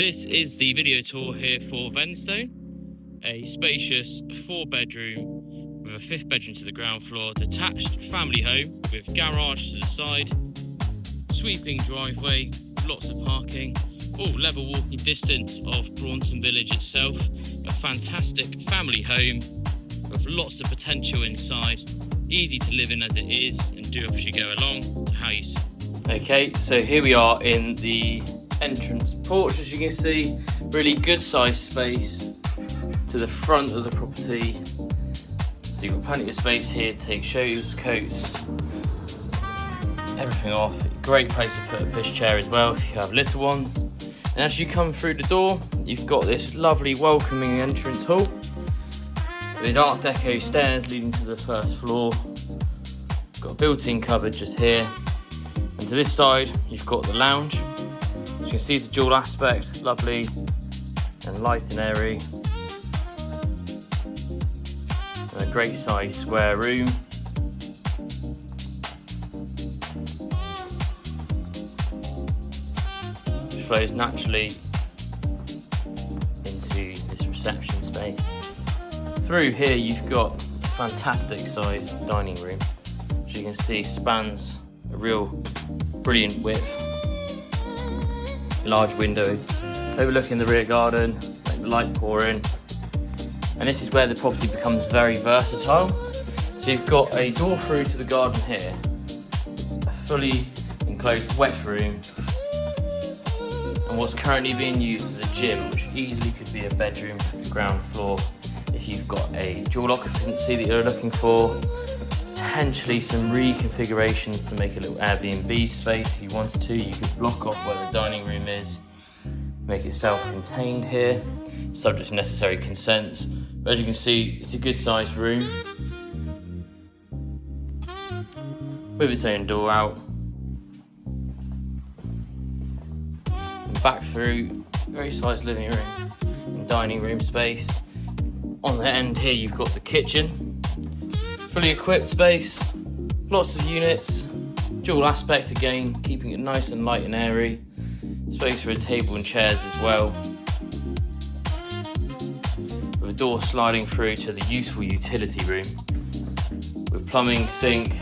This is the video tour here for Ven Stone, a spacious 4-bedroom with a 5th bedroom to the ground floor, detached family home with garage to the side, sweeping driveway, lots of parking, all level walking distance of Braunton village itself. A fantastic family home with lots of potential inside, easy to live in as it is, and do up as you go along to how you see. Okay, so here we are in the entrance porch. As you can see, really good sized space to the front of the property. So you've got plenty of space here to take shows, coats, everything off. Great place to put a pushchair as well if you have little ones. And as you come through the door, you've got this lovely welcoming entrance hall with Art Deco stairs leading to the first floor. Got a built-in cupboard just here. And to this side, you've got the lounge. As you can see, it's a dual aspect, lovely and light and airy. And a great size square room. Which flows naturally into this reception space. Through here, you've got a fantastic size dining room. As you can see, spans a real brilliant width. Large window overlooking the rear garden, let the light pour in. And this is where the property becomes very versatile. So you've got a door through to the garden here, a fully enclosed wet room, and what's currently being used as a gym, which easily could be a bedroom for the ground floor if you've got a dual occupancy that you're looking for. Potentially some reconfigurations to make a little Airbnb space if you wanted to. You could block off where the dining room is, make it self-contained here, subject to necessary consents. But as you can see, it's a good sized room with its own door out. And back through, very sized living room and dining room space. On the end here, you've got the kitchen. Fully equipped space, lots of units, dual aspect again, keeping it nice and light and airy. Space for a table and chairs as well. With a door sliding through to the useful utility room. With plumbing, sink,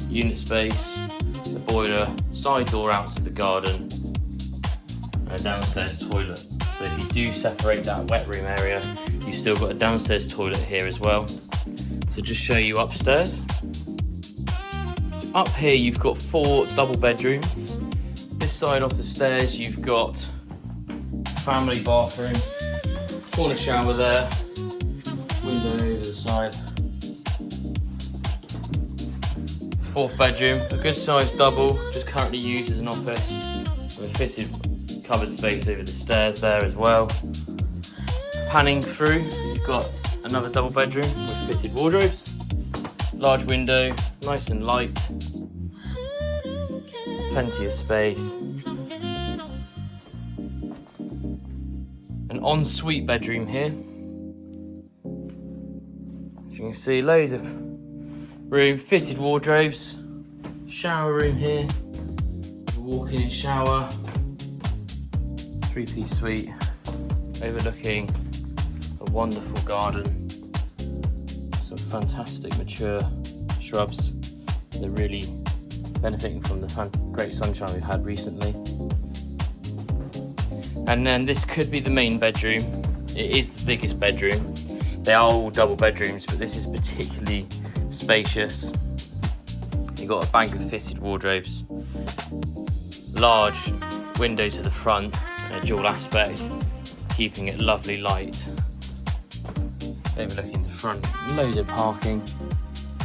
unit space, the boiler, side door out to the garden, and a downstairs toilet. So if you do separate that wet room area, you've still got a downstairs toilet here as well. So just show you upstairs. So up here you've got 4 double bedrooms. This side off the stairs you've got family bathroom, corner shower there, window over the side. 4th bedroom, a good sized double, just currently used as an office, with a fitted covered space over the stairs there as well. Panning through, you've got another double bedroom with fitted wardrobes, large window, nice and light, plenty of space. An ensuite bedroom here. As you can see, loads of room, fitted wardrobes, shower room here, walk-in shower, 3-piece suite, overlooking a wonderful garden. Some fantastic mature shrubs. They're really benefiting from the great sunshine we've had recently. And then this could be the main bedroom. It is the biggest bedroom. They are all double bedrooms, but this is particularly spacious. You've got a bank of fitted wardrobes, large window to the front, and a dual aspect, keeping it lovely light. Overlooking the front, loads of parking.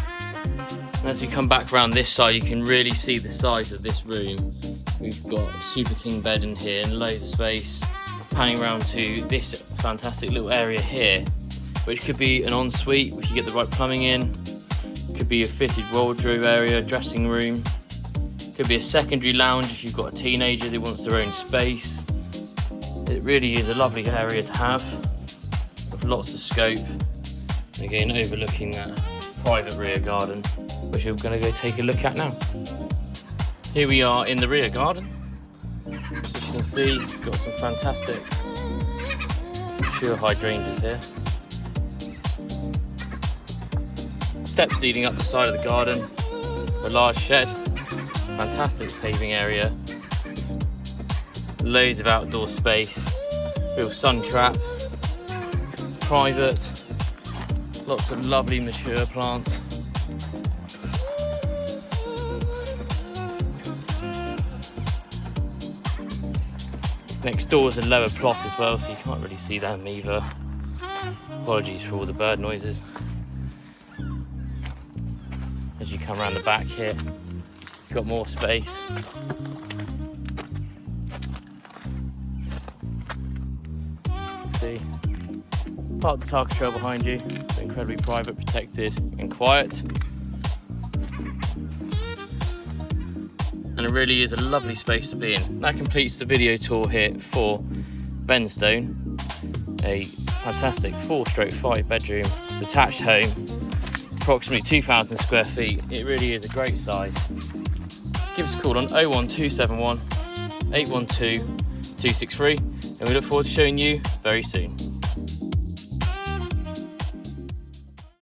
And as we come back around this side, you can really see the size of this room. We've got a super king bed in here and loads of space. Panning around to this fantastic little area here, which could be an ensuite if you get the right plumbing in. Could be a fitted wardrobe area, dressing room. Could be a secondary lounge if you've got a teenager that wants their own space. It really is a lovely area to have, with lots of scope. Again, overlooking that private rear garden, which we're going to go take a look at now. Here we are in the rear garden. So can see, it's got some fantastic mature hydrangeas here. Steps leading up the side of the garden, a large shed, fantastic paving area, loads of outdoor space, real sun trap, private, lots of lovely mature plants. Next door is a lower plot as well, so you can't really see them either. Apologies for all the bird noises. As you come around the back here, you've got more space. See, part of the Tarka Trail behind you. It's incredibly private, protected and quiet. And it really is a lovely space to be in. That completes the video tour here for Ven Stone, a fantastic 4/5 bedroom detached home, approximately 2,000 square feet. It really is a great size. Give us a call on 01271 812 263 and we look forward to showing you very soon.